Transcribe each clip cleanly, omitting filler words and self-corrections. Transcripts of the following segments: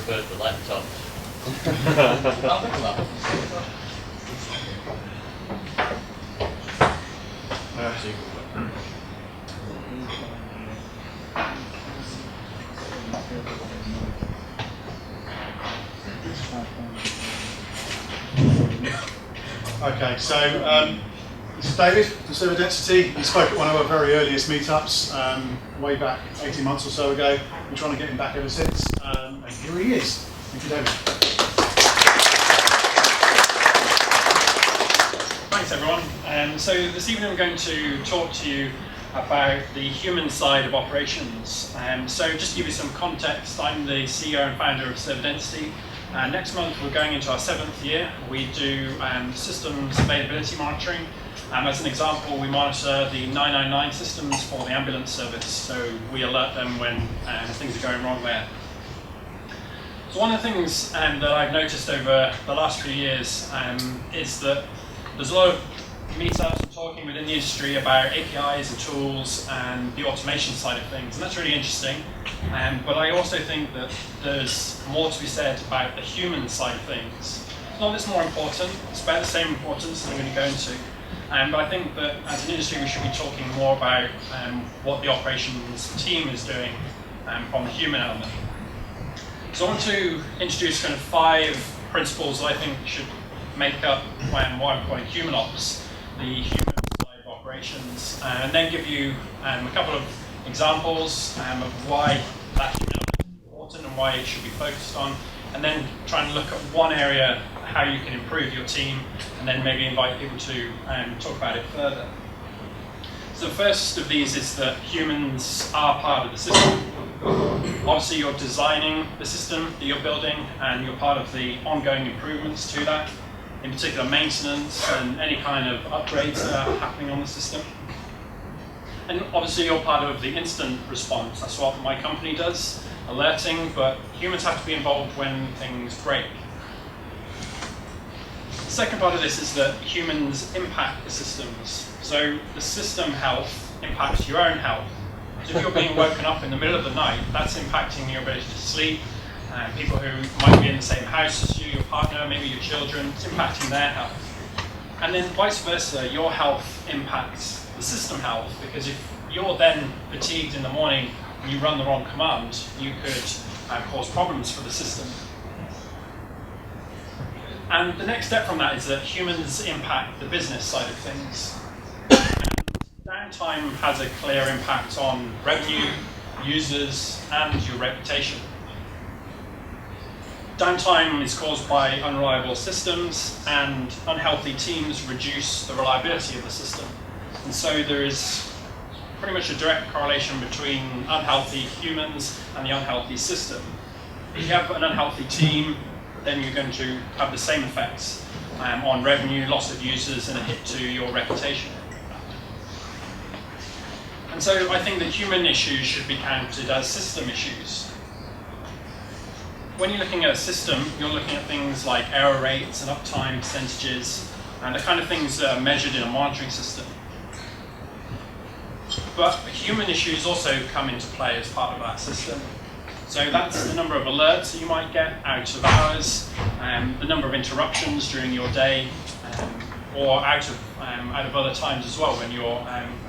preferred the laptops. I'll pick them up. Okay, so this is David from Server Density. He spoke at one of our very earliest meetups way back 18 months or so ago. We're trying to get him back ever since, and here he is. Thank you, David. Thanks, everyone. So this evening I'm going to talk to you about the human side of operations. So just to give you some context, I'm the CEO and founder of Server Density. Next month we're going into our 7th year. We do systems availability monitoring. As an example, we monitor the 999 systems for the ambulance service, so we alert them when things are going wrong there. So one of the things that I've noticed over the last few years is that there's a lot of meetups and talking within the industry about APIs and tools and the automation side of things, and that's really interesting. But I also think that there's more to be said about the human side of things. It's not that it's more important, it's about the same importance that I'm going to go into. But I think that as an industry we should be talking more about what the operations team is doing from the human element. So I want to introduce kind of 5 principles that I think should make up what I'm calling human ops, the human side of operations, and then give you a couple of examples of why that human element is important and why it should be focused on, and then try and look at one area, how you can improve your team, and then maybe invite people to talk about it further. So the first of these is that humans are part of the system. Obviously you're designing the system that you're building, and you're part of the ongoing improvements to that, in particular maintenance and any kind of upgrades that are happening on the system. And obviously you're part of the instant response. That's what my company does, alerting, but humans have to be involved when things break. The second part of this is that humans impact the systems. So the system health impacts your own health. So if you're being woken up in the middle of the night, that's impacting your ability to sleep. People who might be in the same house as you, your partner, maybe your children, it's impacting their health. And then vice versa, your health impacts the system health, because if you're then fatigued in the morning and you run the wrong command, you could cause problems for the system. And the next step from that is that humans impact the business side of things. And downtime has a clear impact on revenue, users, and your reputation. Downtime is caused by unreliable systems, and unhealthy teams reduce the reliability of the system. And so there is pretty much a direct correlation between unhealthy humans and the unhealthy system. If you have an unhealthy team, then you're going to have the same effects on revenue, loss of users, and a hit to your reputation. And so I think that human issues should be counted as system issues. When you're looking at a system, you're looking at things like error rates and uptime percentages, and the kind of things that are measured in a monitoring system. But human issues also come into play as part of that system. So that's the number of alerts that you might get out of hours, the number of interruptions during your day, or out of other times as well, when you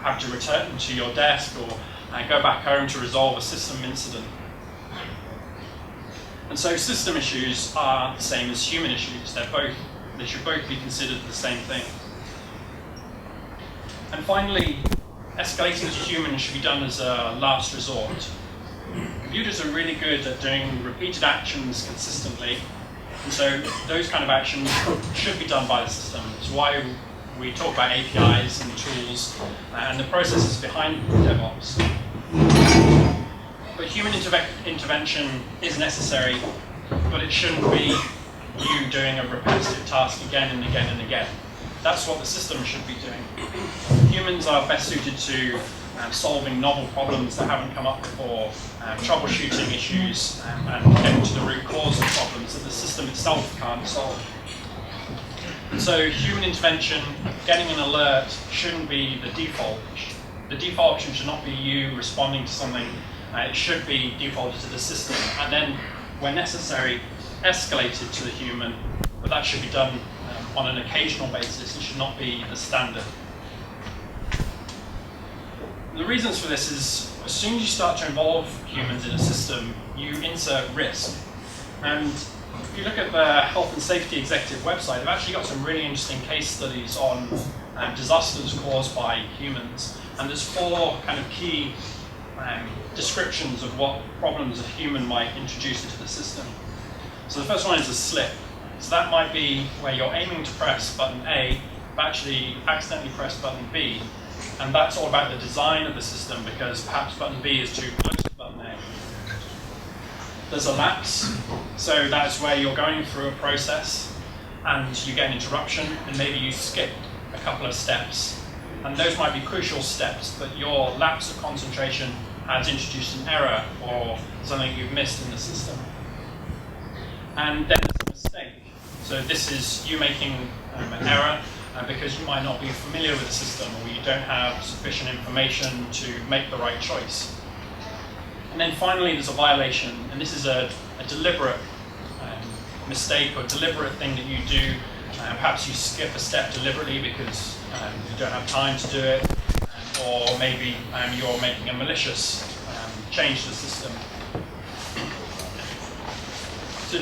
have to return to your desk or go back home to resolve a system incident. And so system issues are the same as human issues. They should both be considered the same thing. And finally, escalating to humans should be done as a last resort. Computers are really good at doing repeated actions consistently, and so those kind of actions should be done by the system. It's why we talk about APIs and tools and the processes behind DevOps. But human intervention is necessary, but it shouldn't be you doing a repetitive task again and again and again. That's what the system should be doing. Humans are best suited to solving novel problems that haven't come up before, troubleshooting issues, and getting to the root cause of problems that the system itself can't solve. And so human intervention, getting an alert, shouldn't be the default. The default option should not be you responding to something. It should be defaulted to the system. And then where necessary, escalated to the human, but that should be done on an occasional basis. It should not be the standard. The reasons for this is, as soon as you start to involve humans in a system, you insert risk. And if you look at the Health and Safety Executive website, they've actually got some really interesting case studies on disasters caused by humans. And there's 4 kind of key descriptions of what problems a human might introduce into the system. So the first one is a slip. So that might be where you're aiming to press button A, but actually accidentally press button B. And that's all about the design of the system, because perhaps button B is too close to button A. There's a lapse. So that's where you're going through a process and you get an interruption, and maybe you skip a couple of steps. And those might be crucial steps, but your lapse of concentration has introduced an error or something you've missed in the system. And then there's a mistake. So this is you making an error because you might not be familiar with the system, or you don't have sufficient information to make the right choice. And then finally there's a violation, and this is a deliberate mistake or deliberate thing that you do. Perhaps you skip a step deliberately because you don't have time to do it, or maybe you're making a malicious change to the system.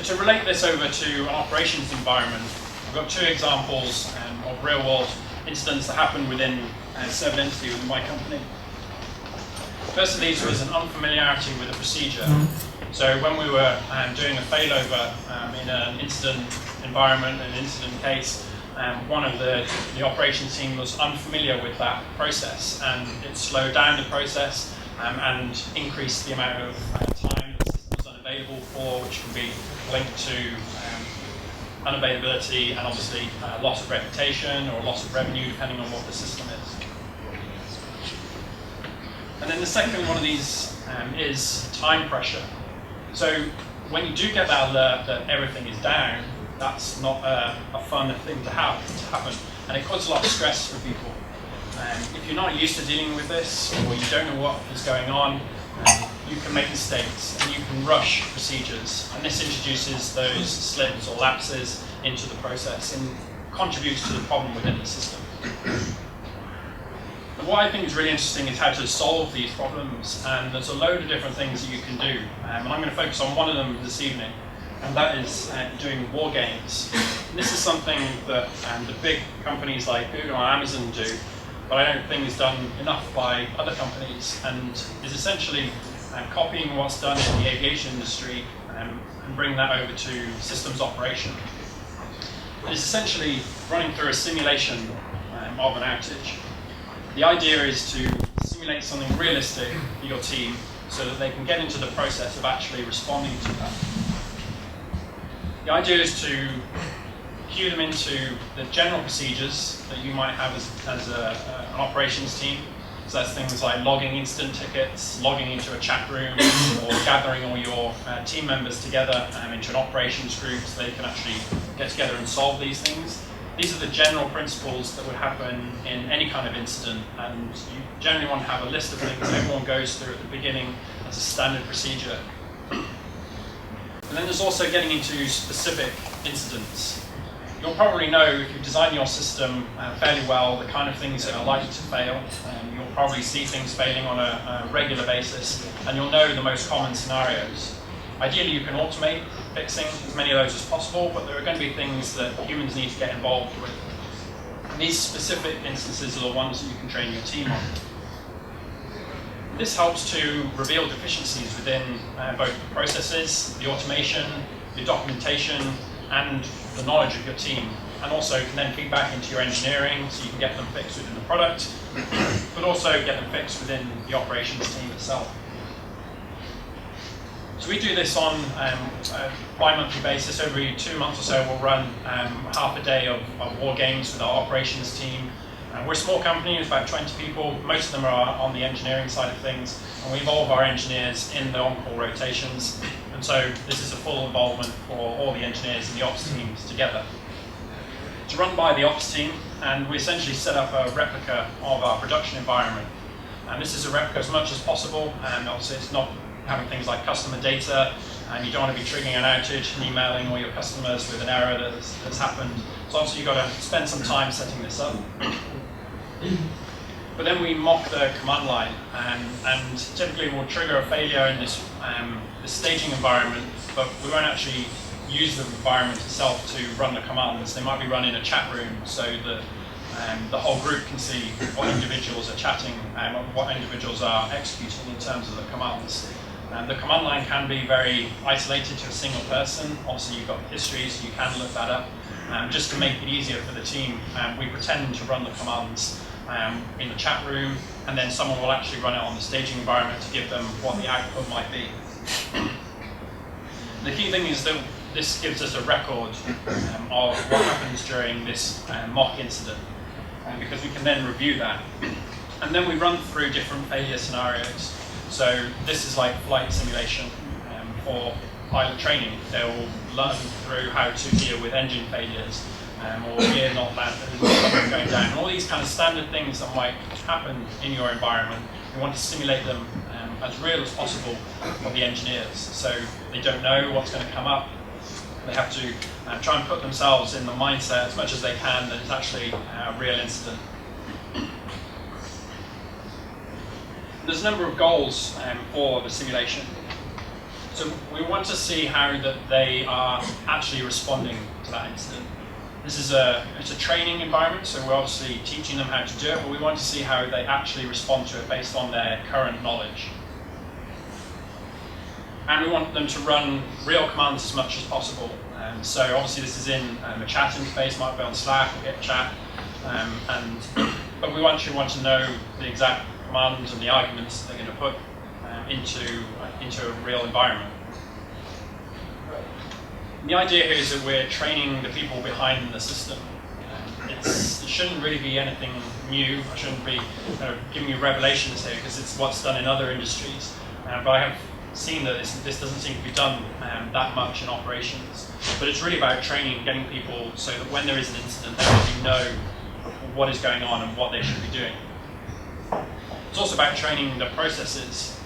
To relate this over to an operations environment, I've got 2 examples of real-world incidents that happened within server identity within my company. First of these was an unfamiliarity with a procedure. So when we were doing a failover in an incident environment, an incident case, one of the operations team was unfamiliar with that process, and it slowed down the process and increased the amount of time the system was unavailable for, which can be linked to unavailability and obviously loss of reputation or loss of revenue, depending on what the system is. And then the second one of these is time pressure. So when you do get that alert that everything is down, that's not a fun thing to happen, and it causes a lot of stress for people. If you're not used to dealing with this, or you don't know what is going on, you can make mistakes and you can rush procedures, and this introduces those slips or lapses into the process and contributes to the problem within the system. But what I think is really interesting is how to solve these problems, and there's a load of different things that you can do, and I'm going to focus on one of them this evening, and that is doing war games. And this is something that the big companies like Google and Amazon do, but I don't think is done enough by other companies, and is essentially copying what's done in the aviation industry and bring that over to systems operation. It's essentially running through a simulation of an outage. The idea is to simulate something realistic for your team so that they can get into the process of actually responding to that. The idea is to cue them into the general procedures that you might have as an operations team. So that's things like logging incident tickets, logging into a chat room, or gathering all your team members together into an operations group so they can actually get together and solve these things. These are the general principles that would happen in any kind of incident, and you generally want to have a list of things everyone goes through at the beginning as a standard procedure. And then there's also getting into specific incidents. You'll probably know, if you design your system fairly well, the kind of things that are likely to fail. You'll probably see things failing on a regular basis, and you'll know the most common scenarios. Ideally, you can automate fixing as many of those as possible, but there are going to be things that humans need to get involved with. And these specific instances are the ones that you can train your team on. This helps to reveal deficiencies within both the processes, the automation, the documentation, and the knowledge of your team, and also can then feed back into your engineering so you can get them fixed within the product, but also get them fixed within the operations team itself. So we do this on a bi-monthly basis. Every 2 months or so we'll run half a day of war games with our operations team. We're a small company, it's about 20 people. Most of them are on the engineering side of things, and we involve our engineers in the on-call rotations. And so this is a full involvement for all the engineers and the ops teams together. It's run by the ops team, and we essentially set up a replica of our production environment. And this is a replica as much as possible, and obviously it's not having things like customer data, and you don't want to be triggering an outage and emailing all your customers with an error that's happened. So obviously you've got to spend some time setting this up. But then we mock the command line, and typically we'll trigger a failure in this staging environment, but we won't actually use the environment itself to run the commands. They might be run in a chat room so that the whole group can see what individuals are chatting and what individuals are executing in terms of the commands. The command line can be very isolated to a single person. Obviously you've got history, so you can look that up. Just to make it easier for the team, we pretend to run the commands in the chat room, and then someone will actually run it on the staging environment to give them what the output might be. The key thing is that this gives us a record of what happens during this mock incident, because we can then review that. And then we run through different failure scenarios. So this is like flight simulation for pilot training. They'll learn through how to deal with engine failures, or gear not going down, and all these kind of standard things that might happen in your environment. We want to simulate them as real as possible for the engineers, so they don't know what's going to come up. They have to try and put themselves in the mindset as much as they can that it's actually a real incident. There's a number of goals for the simulation. So we want to see how that they are actually responding to that incident. This is it's a training environment, so we're obviously teaching them how to do it, but we want to see how they actually respond to it based on their current knowledge. And we want them to run real commands as much as possible. So obviously this is in a chat interface, might be on Slack or GitChat, but we want to know the exact commands and the arguments they're going to put into a real environment. And the idea here is that we're training the people behind the system. It shouldn't really be anything new. I shouldn't be giving you revelations here because it's what's done in other industries. But I have seen that this doesn't seem to be done that much in operations. But it's really about training, getting people so that when there is an incident, they really know what is going on and what they should be doing. It's also about training the processes.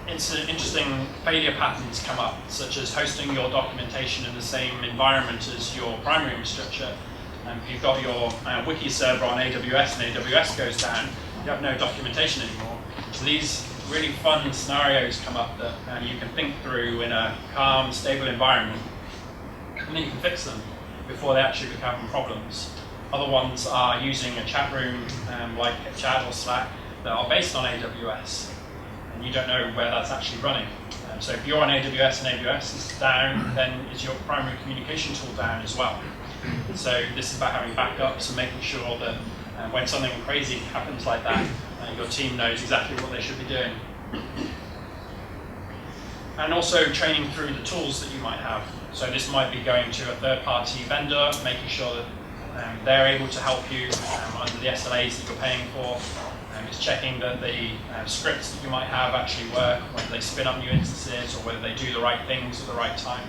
Interesting failure patterns come up, such as hosting your documentation in the same environment as your primary infrastructure. If you've got your wiki server on AWS and AWS goes down, you have no documentation anymore. So these really fun scenarios come up that you can think through in a calm, stable environment, and then you can fix them before they actually become problems. Other ones are using a chat room like Chat or Slack that are based on AWS, and you don't know where that's actually running. So if you're on AWS and AWS is down, then is your primary communication tool down as well. So this is about having backups and making sure that when something crazy happens like that, your team knows exactly what they should be doing. And also training through the tools that you might have. So this might be going to a third-party vendor, making sure that they're able to help you under the SLAs that you're paying for. It's checking that the scripts that you might have actually work, whether they spin up new instances or whether they do the right things at the right time.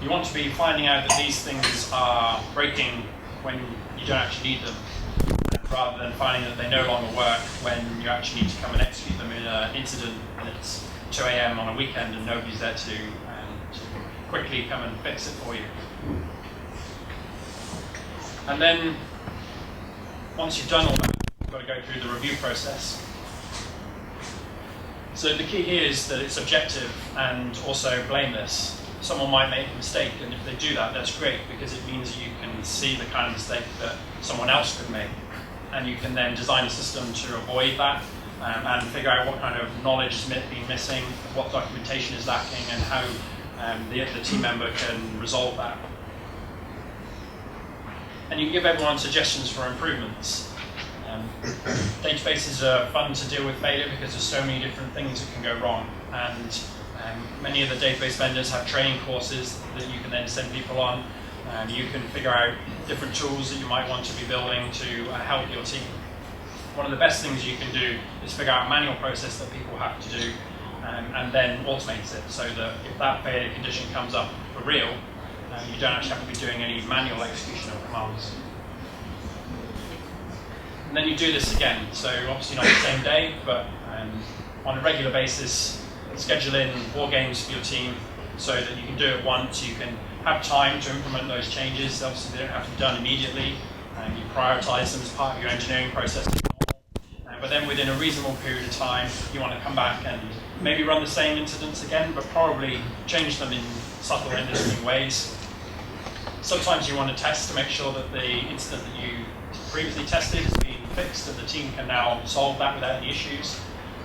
You want to be finding out that these things are breaking when you don't actually need them, rather than finding that they no longer work when you actually need to come and execute them in an incident and it's 2 AM on a weekend and nobody's there to quickly come and fix it for you. And then, once you've done all that, you've got to go through the review process. So the key here is that it's objective and also blameless. Someone might make a mistake, and if they do that, that's great, because it means you can see the kind of mistake that someone else could make. And you can then design a system to avoid that and figure out what kind of knowledge is being missing, what documentation is lacking, and how the team member can resolve that. And you can give everyone suggestions for improvements. Databases are fun to deal with failure because there's so many different things that can go wrong. And many of the database vendors have training courses that you can then send people on. You can figure out different tools that you might want to be building to help your team. One of the best things you can do is figure out a manual process that people have to do and then automate it so that if that failure condition comes up for real, you don't actually have to be doing any manual execution of commands. And then you do this again. So obviously not the same day, but on a regular basis, schedule in war games for your team so that you can do it once. You can have time to implement those changes. Obviously, they don't have to be done immediately. You prioritize them as part of your engineering process. But then within a reasonable period of time, you want to come back and maybe run the same incidents again, but probably change them in subtle and interesting ways. Sometimes you want to test to make sure that the incident that you previously tested has been fixed and the team can now solve that without any issues.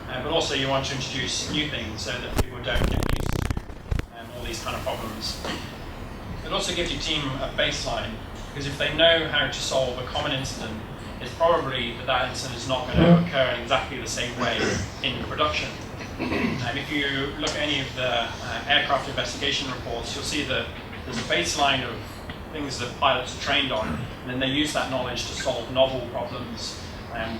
But also you want to introduce new things so that people don't get used to all these kind of problems. It also gives your team a baseline, because if they know how to solve a common incident, it's probably that incident is not going to occur in exactly the same way in production. If you look at any of the aircraft investigation reports, you'll see that there's a baseline of things that pilots are trained on, and then they use that knowledge to solve novel problems,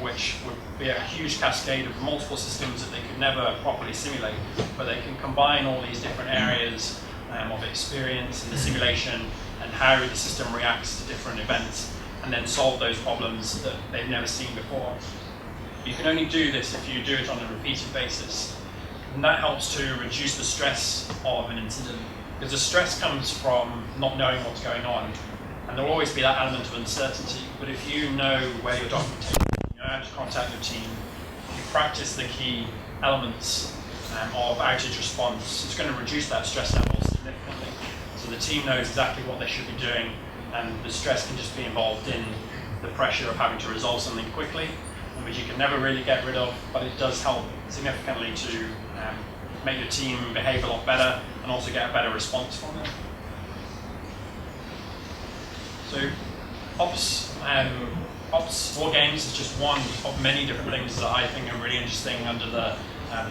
which would be a huge cascade of multiple systems that they could never properly simulate. But they can combine all these different areas of experience and the simulation and how the system reacts to different events, and then solve those problems that they've never seen before. You can only do this if you do it on a repeated basis. And that helps to reduce the stress of an incident, because the stress comes from not knowing what's going on. And there will always be that element of uncertainty. But if you know where your documentation is, you know how to contact your team, you practice the key elements of outage response, it's going to reduce that stress level significantly. So the team knows exactly what they should be doing, and the stress can just be involved in the pressure of having to resolve something quickly, which you can never really get rid of, but it does help significantly to make your team behave a lot better and also get a better response from them. So Ops war games is just one of many different things that I think are really interesting under the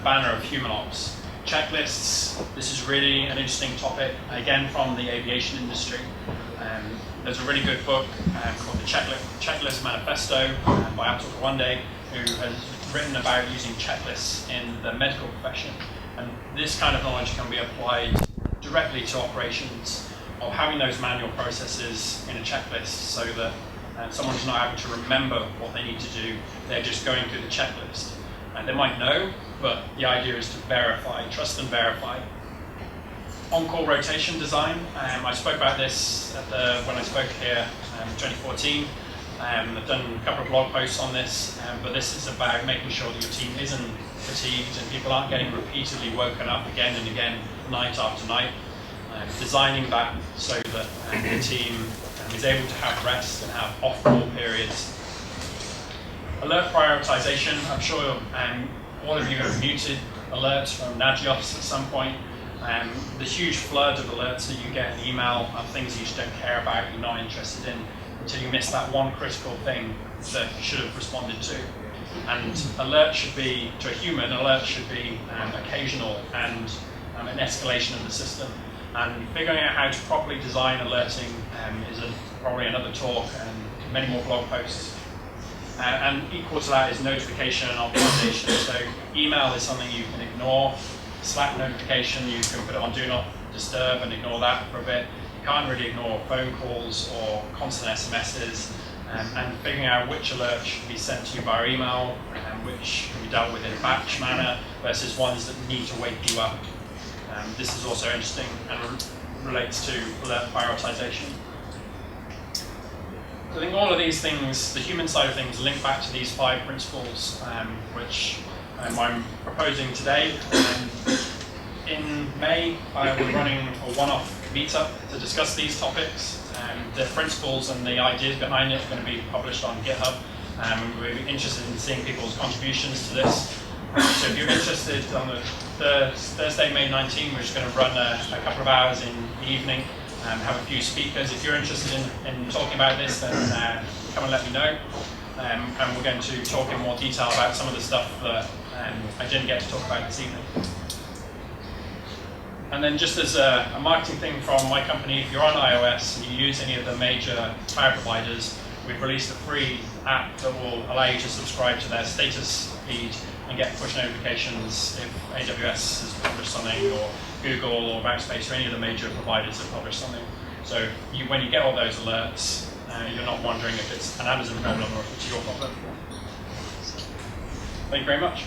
banner of human ops. Checklists, this is really an interesting topic, again from the aviation industry. There's a really good book called the Checklist Manifesto by Atul Gawande, who has written about using checklists in the medical profession. And this kind of knowledge can be applied directly to operations, of having those manual processes in a checklist so that someone's not having to remember what they need to do, they're just going through the checklist. And they might know, but the idea is to verify, trust and verify. On-call rotation design, I spoke about this when I spoke here in 2014. I've done a couple of blog posts on this, but this is about making sure that your team isn't fatigued and people aren't getting repeatedly woken up again and again, night after night. Designing that so that the team is able to have rest and have off-call periods. Alert prioritization, I'm sure all of you have muted alerts from Nagios at some point. The huge flood of alerts that you get in email are things you just don't care about, you're not interested in, until you miss that one critical thing that you should have responded to. And alert should be, to a human, alert should be occasional and an escalation of the system. And figuring out how to properly design alerting is probably another talk and many more blog posts. And equal to that is notification and optimization. So email is something you can ignore. Slack notification, you can put it on Do Not Disturb and ignore that for a bit. You can't really ignore phone calls or constant SMSs. And figuring out which alert should be sent to you via email and which can be dealt with in a batch manner versus ones that need to wake you up. This is also interesting and relates to alert prioritization. So I think all of these things, the human side of things, link back to these 5 principles, which I'm proposing today. In May, we're running a one-off meetup to discuss these topics. The principles and the ideas behind it are going to be published on GitHub. We're interested in seeing people's contributions to this. So if you're interested, on the Thursday, May 19, we're just going to run a couple of hours in the evening and have a few speakers. If you're interested in talking about this, then come and let me know. And we're going to talk in more detail about some of the stuff that I didn't get to talk about this evening. And then just as a marketing thing from my company, if you're on iOS and you use any of the major cloud providers, we've released a free app that will allow you to subscribe to their status feed and get push notifications if AWS has published something, or Google or Backspace or any of the major providers have published something. So when you get all those alerts, you're not wondering if it's an Amazon problem or if it's your problem. Thank you very much.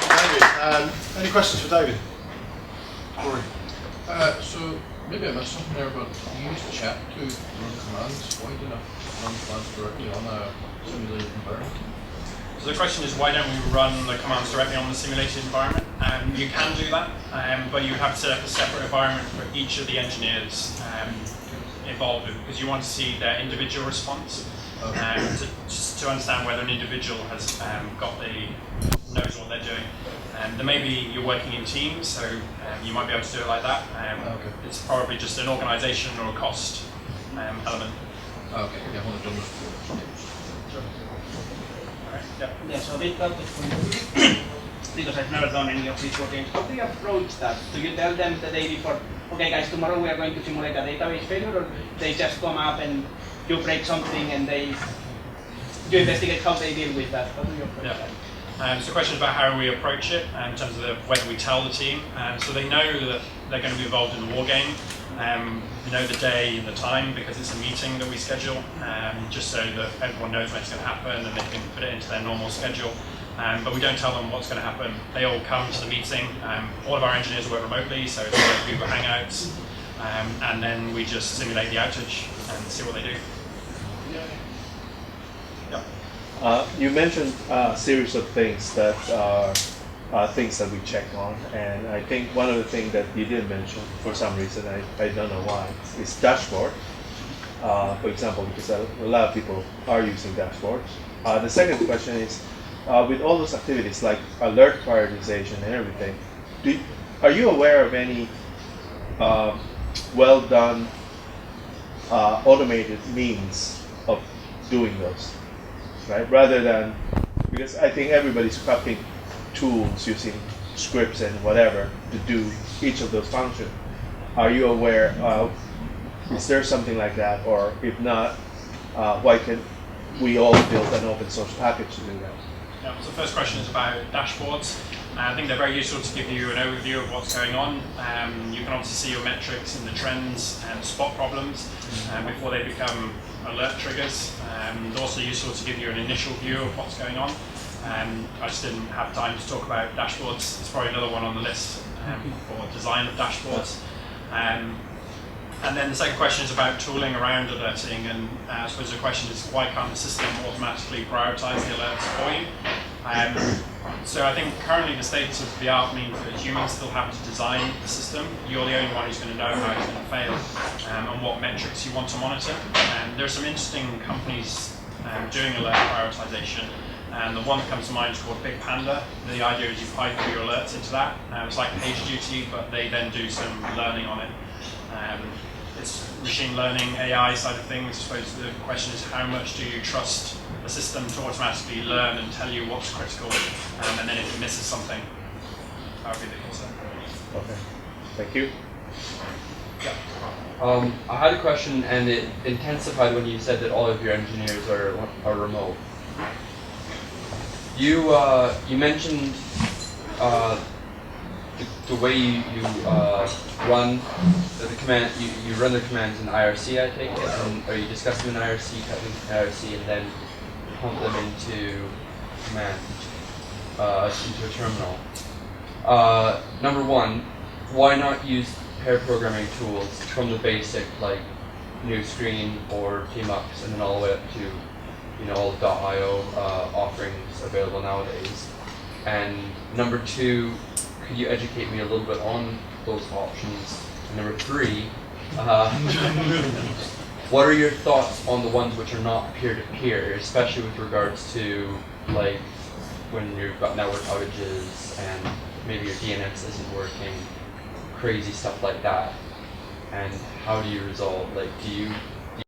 David, any questions for David? Corey? So maybe I missed something there, but you use chat to run commands. Why do you not run commands directly on a simulated environment? So the question is, why don't we run the commands directly on the simulated environment? You can do that, but you have to set up a separate environment for each of the engineers involved, because you want to see their individual response, to understand whether an individual has knows what they're doing. There may be you're working in teams, so you might be able to do it like that. It's probably just an organisation or a cost element. Okay, yeah, I want to do it. Yeah, so a bit of it because I've never done any of these routines. How do you approach that? Do you tell them the day before, okay guys, tomorrow we are going to simulate a database failure, or they just come up and you break something and you investigate how they deal with that? How do you approach that? So the question is about how we approach it in terms of whether we tell the team. So they know that they're going to be involved in the war game. We know the day and the time because it's a meeting that we schedule, just so that everyone knows when it's going to happen and they can put it into their normal schedule. But we don't tell them what's going to happen. They all come to the meeting. All of our engineers work remotely, so it's like Google Hangouts, and then we just simulate the outage and see what they do. You mentioned a series of things that are things that we check on, and I think one of the things that you didn't mention for some reason, I don't know why, is dashboard. For example, because a lot of people are using dashboards. The second question is, with all those activities like alert prioritization and everything, are you aware of any well done automated means of doing those? Right? Rather than, because I think everybody's copying tools using scripts and whatever to do each of those functions. Are you aware of, is there something like that, or if not, why can we all build an open source package to do that? Yeah, so the first question is about dashboards. I think they're very useful to give you an overview of what's going on. You can obviously see your metrics and the trends and spot problems before they become alert triggers. It's also useful to give you an initial view of what's going on. I just didn't have time to talk about dashboards. It's probably another one on the list for design of dashboards. And then the second question is about tooling around alerting, and I suppose the question is, why can't the system automatically prioritize the alerts for you? So I think currently the state of the art means that humans still have to design the system. You're the only one who's going to know how it's going to fail and what metrics you want to monitor. There are some interesting companies doing alert prioritization, and the one that comes to mind is called Big Panda. The idea is you pipe your alerts into that. It's like PagerDuty, but they then do some learning on it. It's machine learning, AI side of things. I suppose the question is, how much do you trust the system to automatically learn and tell you what's critical, and then if it misses something, that would be the concern. Okay, thank you. Yeah. I had a question, and it intensified when you said that all of your engineers are remote. You mentioned the way you run the command. You run the commands in IRC, I take it, or you discuss them in IRC, type them in IRC, and then pump them into command, into a terminal. Number one, why not use pair programming tools from the basic, like new screen or tmux, and then all the way up to all the .io offerings available nowadays? And number two, could you educate me a little bit on those options? And number three, what are your thoughts on the ones which are not peer-to-peer, especially with regards to like when you've got network outages and maybe your DNS isn't working, crazy stuff like that? And how do you resolve, like, do you